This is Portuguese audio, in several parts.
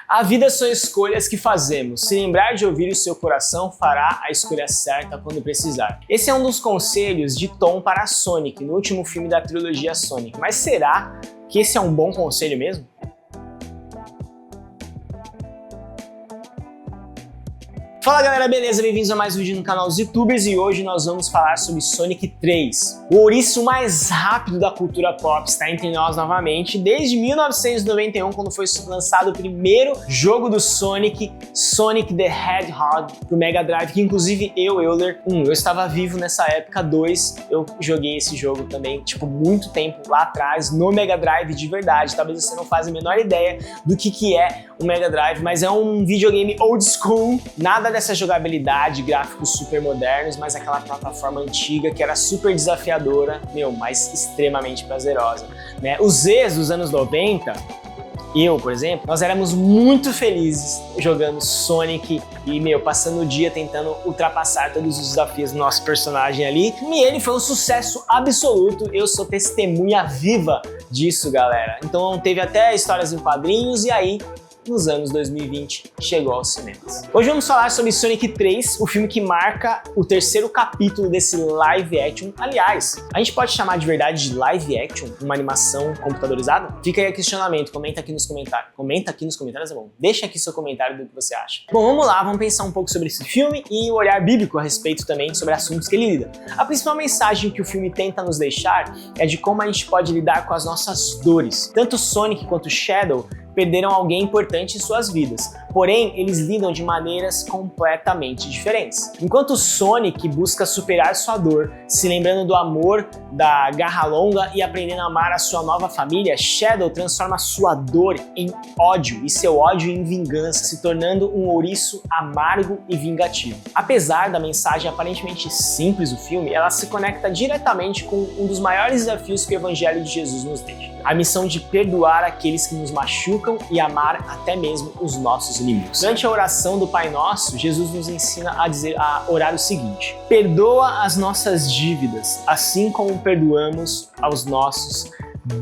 A vida são escolhas que fazemos. Se lembrar de ouvir o seu coração, fará a escolha certa quando precisar. Esse é um dos conselhos de Tom para Sonic, no último filme da trilogia Sonic. Mas será que esse é um bom conselho mesmo? Fala galera, beleza? Bem-vindos a mais um vídeo no canal dos YouTubers e hoje nós vamos falar sobre Sonic 3. O ouriço mais rápido da cultura pop está entre nós novamente desde 1991, quando foi lançado o primeiro jogo do Sonic, Sonic the Hedgehog, pro Mega Drive, que inclusive Euler, eu estava vivo nessa época, 2, eu joguei esse jogo também, tipo, muito tempo lá atrás, no Mega Drive de verdade. Talvez você não faça a menor ideia do que é o Mega Drive, mas é um videogame old school, nada dessa jogabilidade, gráficos super modernos, mas aquela plataforma antiga que era super desafiadora, mas extremamente prazerosa, né? Os Zs dos anos 90, eu, por exemplo, nós éramos muito felizes jogando Sonic e, passando o dia tentando ultrapassar todos os desafios do nosso personagem ali. E ele foi um sucesso absoluto, eu sou testemunha viva disso, galera. Então teve até histórias em quadrinhos e aí, nos anos 2020, chegou aos cinemas. Hoje vamos falar sobre Sonic 3, o filme que marca o terceiro capítulo desse live action. Aliás, a gente pode chamar de verdade de live action uma animação computadorizada? Fica aí o questionamento, comenta aqui nos comentários. Comenta aqui nos comentários, é bom. Deixa aqui seu comentário do que você acha. Bom, vamos lá, vamos pensar um pouco sobre esse filme e o olhar bíblico a respeito também sobre assuntos que ele lida. A principal mensagem que o filme tenta nos deixar é de como a gente pode lidar com as nossas dores. Tanto Sonic quanto Shadow perderam alguém importante em suas vidas, porém eles lidam de maneiras completamente diferentes. Enquanto Sonic busca superar sua dor, se lembrando do amor da garra longa e aprendendo a amar a sua nova família, Shadow transforma sua dor em ódio e seu ódio em vingança, se tornando um ouriço amargo e vingativo. Apesar da mensagem aparentemente simples do filme, ela se conecta diretamente com um dos maiores desafios que o Evangelho de Jesus nos deixa: a missão de perdoar aqueles que nos machucam e amar até mesmo os nossos inimigos. Durante a oração do Pai Nosso, Jesus nos ensina a orar o seguinte: perdoa as nossas dívidas, assim como perdoamos aos nossos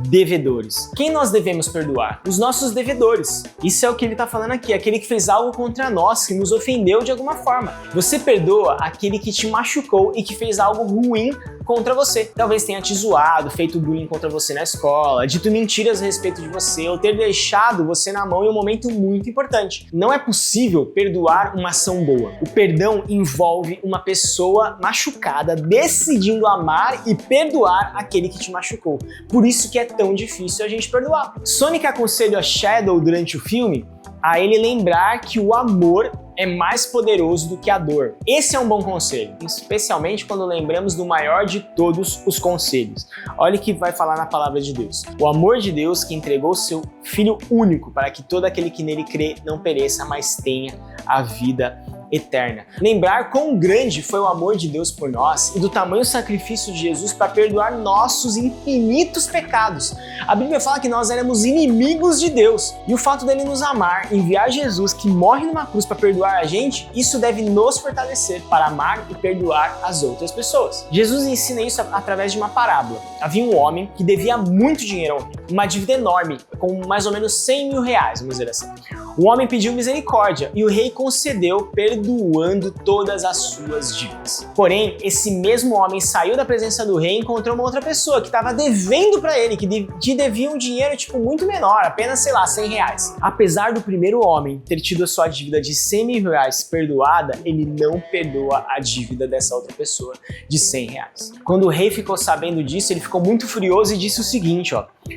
devedores. Quem nós devemos perdoar? Os nossos devedores. Isso é o que ele está falando aqui, aquele que fez algo contra nós, que nos ofendeu de alguma forma. Você perdoa aquele que te machucou e que fez algo ruim contra você. Talvez tenha te zoado, feito bullying contra você na escola, dito mentiras a respeito de você, ou ter deixado você na mão em um momento muito importante. Não é possível perdoar uma ação boa. O perdão envolve uma pessoa machucada decidindo amar e perdoar aquele que te machucou. Por isso que é tão difícil a gente perdoar. Sonic aconselha a Shadow durante o filme a ele lembrar que o amor é mais poderoso do que a dor. Esse é um bom conselho, especialmente quando lembramos do maior de todos os conselhos. Olha o que vai falar na palavra de Deus: o amor de Deus que entregou seu Filho único para que todo aquele que nele crê não pereça, mas tenha a vida eterna. Lembrar quão grande foi o amor de Deus por nós e do tamanho sacrifício de Jesus para perdoar nossos infinitos pecados. A Bíblia fala que nós éramos inimigos de Deus e o fato dele nos amar, enviar Jesus que morre numa cruz para perdoar a gente, isso deve nos fortalecer para amar e perdoar as outras pessoas. Jesus ensina isso através de uma parábola. Havia um homem que devia muito dinheiro ao rei, uma dívida enorme, com mais ou menos 100 mil reais, vamos dizer assim. O homem pediu misericórdia e o rei concedeu, perdoando todas as suas dívidas. Porém, esse mesmo homem saiu da presença do rei e encontrou uma outra pessoa que estava devendo para ele, que devia um dinheiro muito menor, apenas, 100 reais. Apesar do primeiro homem ter tido a sua dívida de 100 mil reais perdoada, ele não perdoa a dívida dessa outra pessoa de 100 reais. Quando o rei ficou sabendo disso, ele ficou muito furioso e disse o seguinte: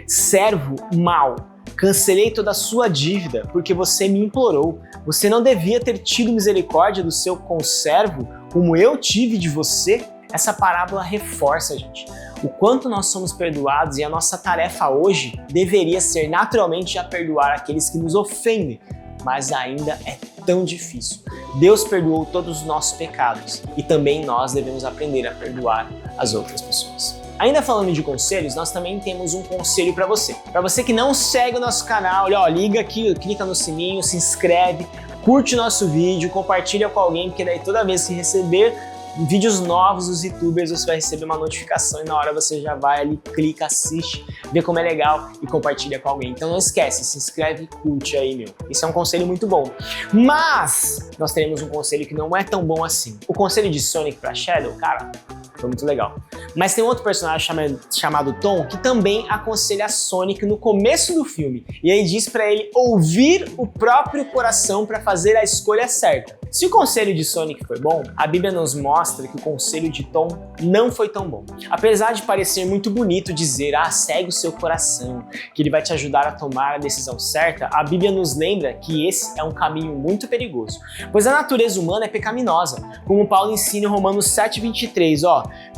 servo mau, cancelei toda a sua dívida porque você me implorou. Você não devia ter tido misericórdia do seu conservo como eu tive de você? Essa parábola reforça, gente, o quanto nós somos perdoados, e a nossa tarefa hoje deveria ser naturalmente já perdoar aqueles que nos ofendem, mas ainda é tão difícil. Deus perdoou todos os nossos pecados e também nós devemos aprender a perdoar as outras pessoas. Ainda falando de conselhos, nós também temos um conselho para você. Para você que não segue o nosso canal, liga aqui, clica no sininho, se inscreve, curte o nosso vídeo, compartilha com alguém, porque daí toda vez que receber vídeos novos dos youtubers, você vai receber uma notificação e na hora você já vai ali, clica, assiste, vê como é legal e compartilha com alguém. Então não esquece, se inscreve e curte aí, meu. Isso é um conselho muito bom. Mas nós teremos um conselho que não é tão bom assim. O conselho de Sonic pra Shadow, cara, foi muito legal. Mas tem outro personagem chamado Tom que também aconselha Sonic no começo do filme. E aí diz pra ele ouvir o próprio coração pra fazer a escolha certa. Se o conselho de Sonic foi bom, a Bíblia nos mostra que o conselho de Tom não foi tão bom. Apesar de parecer muito bonito dizer, segue o seu coração, que ele vai te ajudar a tomar a decisão certa, a Bíblia nos lembra que esse é um caminho muito perigoso, pois a natureza humana é pecaminosa. Como Paulo ensina em Romanos 7:23,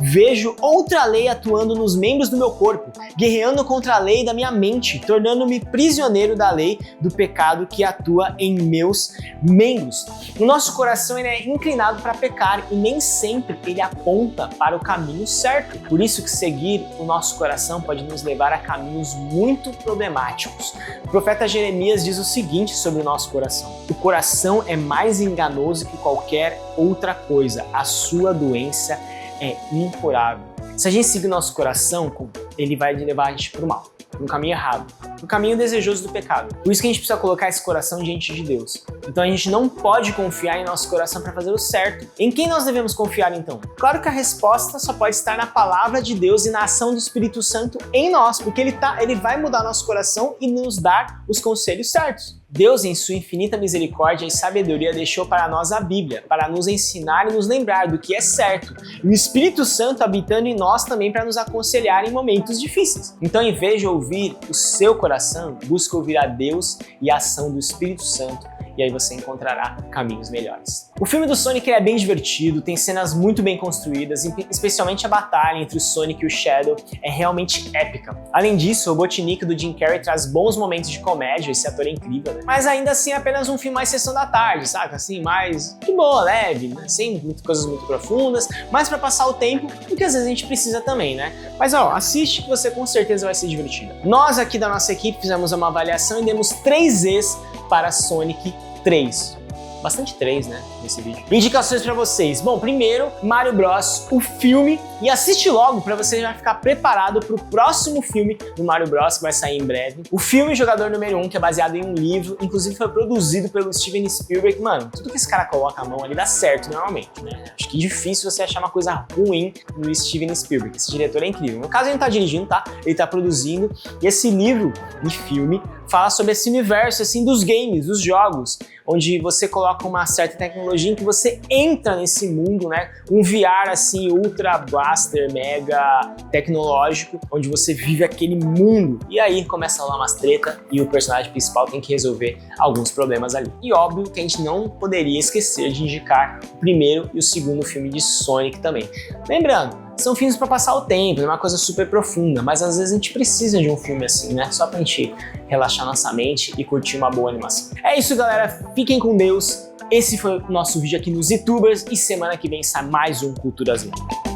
vejo outra lei atuando nos membros do meu corpo, guerreando contra a lei da minha mente, tornando-me prisioneiro da lei do pecado que atua em meus membros. O nosso coração ele é inclinado para pecar e nem sempre ele aponta para o caminho certo. Por isso que seguir o nosso coração pode nos levar a caminhos muito problemáticos. O profeta Jeremias diz o seguinte sobre o nosso coração: o coração é mais enganoso que qualquer outra coisa, a sua doença é incurável. Se a gente seguir o nosso coração, ele vai levar a gente para o mal, para um caminho errado, para o caminho desejoso do pecado. Por isso que a gente precisa colocar esse coração diante de Deus. Então a gente não pode confiar em nosso coração para fazer o certo. Em quem nós devemos confiar então? Claro que a resposta só pode estar na palavra de Deus e na ação do Espírito Santo em nós, porque ele vai mudar nosso coração e nos dar os conselhos certos. Deus, em sua infinita misericórdia e sabedoria, deixou para nós a Bíblia, para nos ensinar e nos lembrar do que é certo. E o Espírito Santo habitando em nós também para nos aconselhar em momentos difíceis. Então, em vez de ouvir o seu coração, busque ouvir a Deus e a ação do Espírito Santo. E aí você encontrará caminhos melhores. O filme do Sonic é bem divertido, tem cenas muito bem construídas, especialmente a batalha entre o Sonic e o Shadow é realmente épica. Além disso, o Robotnik do Jim Carrey traz bons momentos de comédia, esse ator é incrível, né? Mas ainda assim é apenas um filme mais sessão da tarde, saca? Assim, mais de boa, leve, né? Sem coisas muito profundas, mais pra passar o tempo, porque às vezes a gente precisa também, né? Mas assiste que você com certeza vai ser divertido. Nós aqui da nossa equipe fizemos uma avaliação e demos 3 Zs para Sonic 3. Bastante 3, né, nesse vídeo. Indicações pra vocês. Bom, primeiro, Mario Bros, o filme, e assiste logo pra você já ficar preparado pro próximo filme do Mario Bros, que vai sair em breve. O filme Jogador Número 1, que é baseado em um livro, inclusive foi produzido pelo Steven Spielberg. Mano, tudo que esse cara coloca a mão ali dá certo normalmente, né? Acho que é difícil você achar uma coisa ruim no Steven Spielberg. Esse diretor é incrível. No caso, ele não tá dirigindo, tá? Ele tá produzindo. E esse livro e filme fala sobre esse universo, assim, dos games, dos jogos, onde você coloca uma certa tecnologia em que você entra nesse mundo, né? Um VR, assim, ultra blaster, mega tecnológico, onde você vive aquele mundo. E aí começa a rolar umas treta e o personagem principal tem que resolver alguns problemas ali. E óbvio que a gente não poderia esquecer de indicar o primeiro e o segundo filme de Sonic também. Lembrando, são filmes para passar o tempo, é uma coisa super profunda, mas às vezes a gente precisa de um filme assim, né? Só pra gente relaxar nossa mente e curtir uma boa animação. É isso, galera. Fiquem com Deus. Esse foi o nosso vídeo aqui nos YouTubers e semana que vem sai mais um Culturas Geek.